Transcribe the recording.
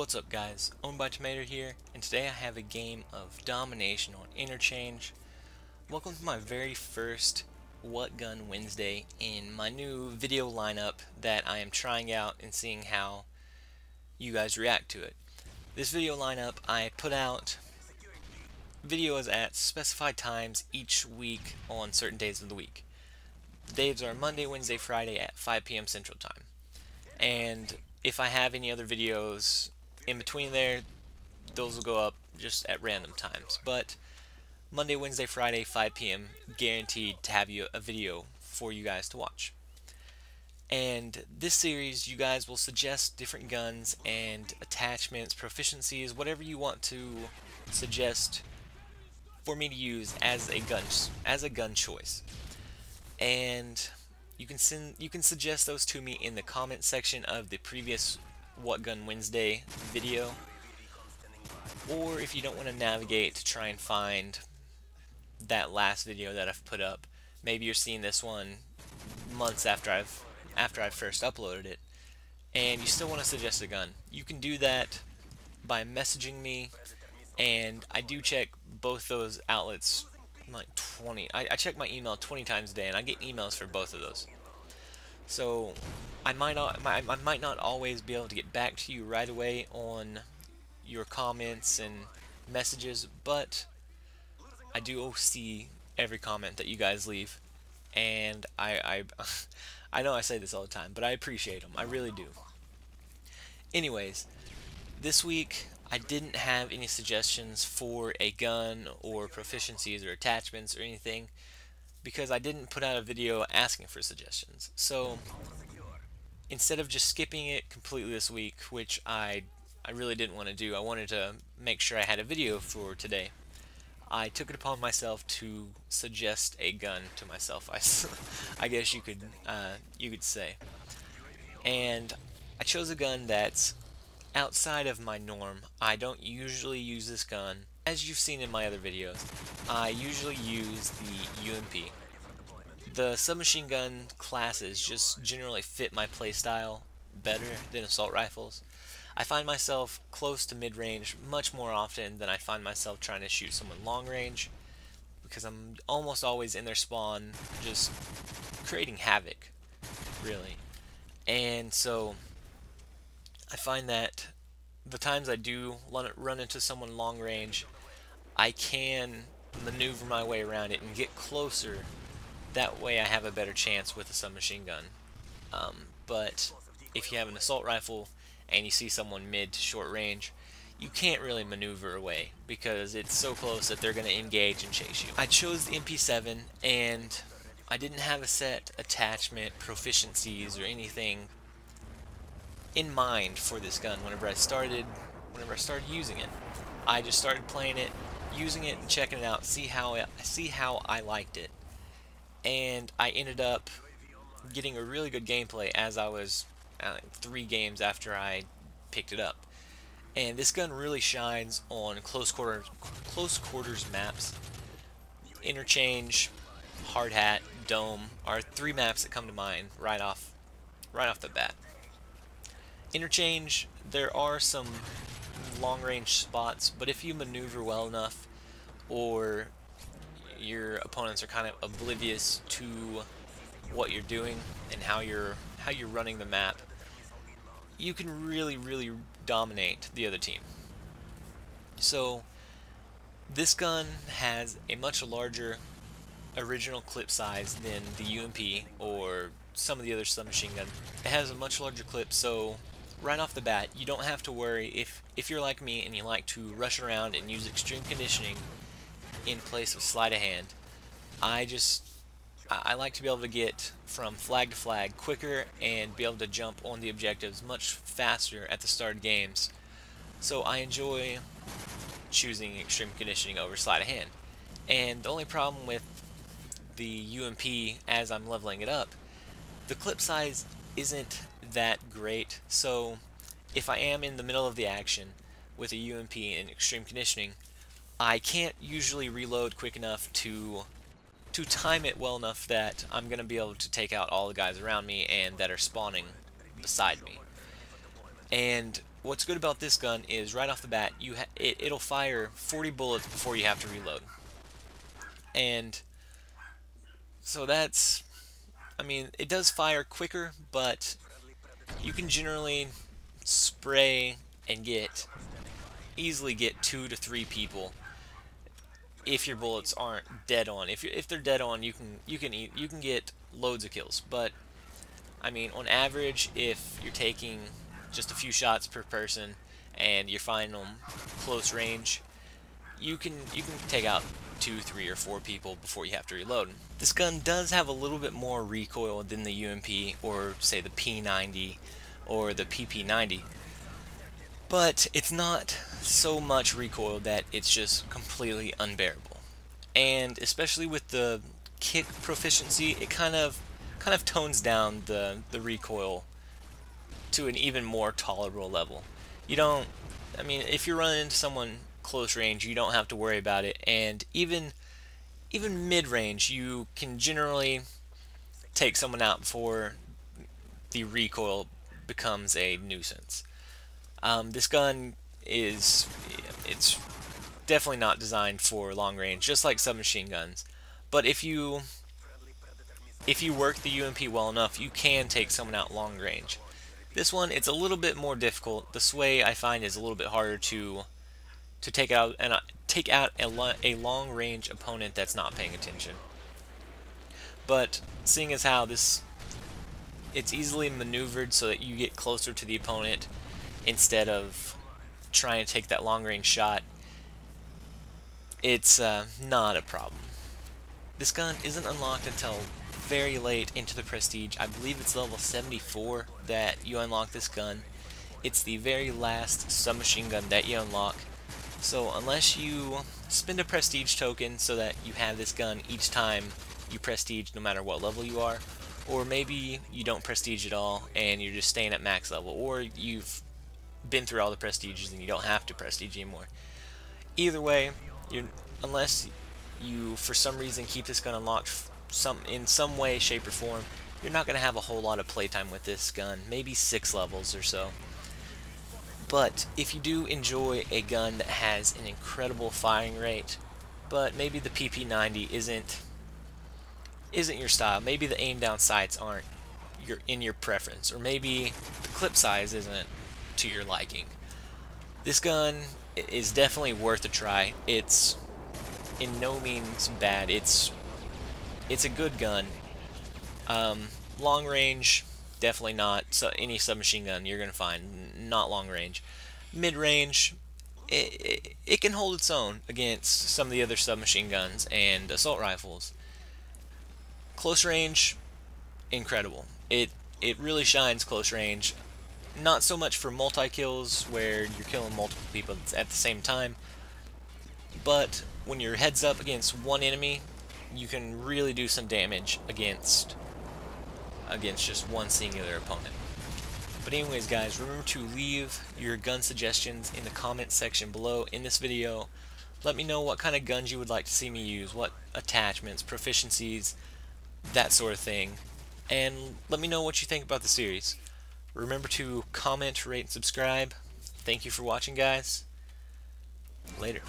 What's up guys, ownedbytamater here, and today I have a game of domination on interchange. Welcome to my very first What Gun Wednesday in my new video lineup that I am trying out and seeing how you guys react to it. This video lineup, I put out videos at specified times each week on certain days of the week. The days are Monday, Wednesday, Friday at 5 p.m. Central Time. And if I have any other videos in between there, those will go up just at random times. But Monday, Wednesday, Friday, 5 p.m. guaranteed to have a video for you guys to watch. And this series, you guys will suggest different guns and attachments, proficiencies, whatever you want to suggest for me to use as a gun choice. And you can suggest those to me in the comment section of the previous What Gun Wednesday video, or if you don't want to navigate to try and find that last video that I've put up, maybe you're seeing this one months after I've first uploaded it, and you still want to suggest a gun. You can do that by messaging me, and I do check both those outlets like 20. I check my email 20 times a day, and I get emails for both of those. So I might not always be able to get back to you right away on your comments and messages, but I do see every comment that you guys leave, and I know I say this all the time, but I appreciate them. I really do. Anyways, this week I didn't have any suggestions for a gun or proficiencies or attachments or anything, because I didn't put out a video asking for suggestions. So instead of just skipping it completely this week, which I really didn't want to do, I wanted to make sure I had a video for today. I took it upon myself to suggest a gun to myself, I guess you could say. And I chose a gun that's outside of my norm. I don't usually use this gun. As you've seen in my other videos, I usually use the UMP. The submachine gun classes just generally fit my playstyle better than assault rifles. I find myself close to mid-range much more often than I find myself trying to shoot someone long-range, because I'm almost always in their spawn just creating havoc, really. And so I find that the times I do run into someone long range, I can maneuver my way around it and get closer. That way I have a better chance with a submachine gun. But if you have an assault rifle and you see someone mid to short range, you can't really maneuver away because it's so close that they're going to engage and chase you. I chose the Mp7, and I didn't have a set attachment, proficiencies, or anything in mind for this gun whenever I started using it. I just started playing it, using it, and checking it out, see how I liked it. And I ended up getting a really good gameplay as I was 3 games after I picked it up. And this gun really shines on close quarters maps. Interchange, Hard Hat, Dome are 3 maps that come to mind right off the bat. Interchange, there are some long-range spots, but if you maneuver well enough, or your opponents are kind of oblivious to what you're doing and how you're running the map, you can really dominate the other team. So this gun has a much larger original clip size than the UMP or some of the other submachine guns. It has a much larger clip, so right off the bat, you don't have to worry if you're like me and you like to rush around and use extreme conditioning in place of sleight of hand. I like to be able to get from flag to flag quicker and be able to jump on the objectives much faster at the start of games. So I enjoy choosing extreme conditioning over sleight of hand. And the only problem with the UMP as I'm leveling it up, the clip size isn't that great. So if I am in the middle of the action with a UMP and extreme conditioning, I can't usually reload quick enough to time it well enough that I'm going to be able to take out all the guys around me and that are spawning beside me. And what's good about this gun is right off the bat, it'll fire 40 bullets before you have to reload. And so that's, I mean, it does fire quicker, but you can generally spray and easily get 2 to 3 people if your bullets aren't dead on. If they're dead on, you can get loads of kills. But I mean, on average, if you're taking just a few shots per person and you're finding them close range, you can take out 2, 3, or 4 people before you have to reload. This gun does have a little bit more recoil than the UMP, or say the P90 or the PP90, but it's not so much recoil that it's just completely unbearable. And especially with the kick proficiency, it kind of tones down the recoil to an even more tolerable level. You don't, I mean, if you're running into someone close range, you don't have to worry about it, and even mid-range, you can generally take someone out before the recoil becomes a nuisance. This gun it's definitely not designed for long range, just like submachine guns. But if you work the UMP well enough, you can take someone out long range. This one, it's a little bit more difficult. The sway, I find, is a little bit harder to take out a long range opponent that's not paying attention. But seeing as how it's easily maneuvered so that you get closer to the opponent instead of trying to take that long range shot, it's not a problem. This gun isn't unlocked until very late into the Prestige. I believe it's level 74 that you unlock this gun. It's the very last submachine gun that you unlock. So unless you spend a Prestige token so that you have this gun each time you Prestige, no matter what level you are, or maybe you don't Prestige at all and you're just staying at max level, or you've been through all the Prestiges and you don't have to Prestige anymore. Either way, unless you for some reason keep this gun unlocked in some way, shape, or form, you're not going to have a whole lot of playtime with this gun, maybe 6 levels or so. But if you do enjoy a gun that has an incredible firing rate, but maybe the PP90 isn't your style, maybe the aim down sights aren't in your preference, or maybe the clip size isn't to your liking, this gun is definitely worth a try. It's in no means bad. It's a good gun. Long range, definitely not. So any submachine gun you're gonna find not long range. Mid range, it can hold its own against some of the other submachine guns and assault rifles. Close range, incredible. It really shines close range. Not so much for multi-kills where you're killing multiple people at the same time, but when you're heads up against one enemy, you can really do some damage against just one singular opponent. But anyways, guys, remember to leave your gun suggestions in the comment section below in this video. Let me know what kind of guns you would like to see me use, what attachments, proficiencies, that sort of thing, and let me know what you think about the series. Remember to comment, rate, and subscribe. Thank you for watching, guys. Later.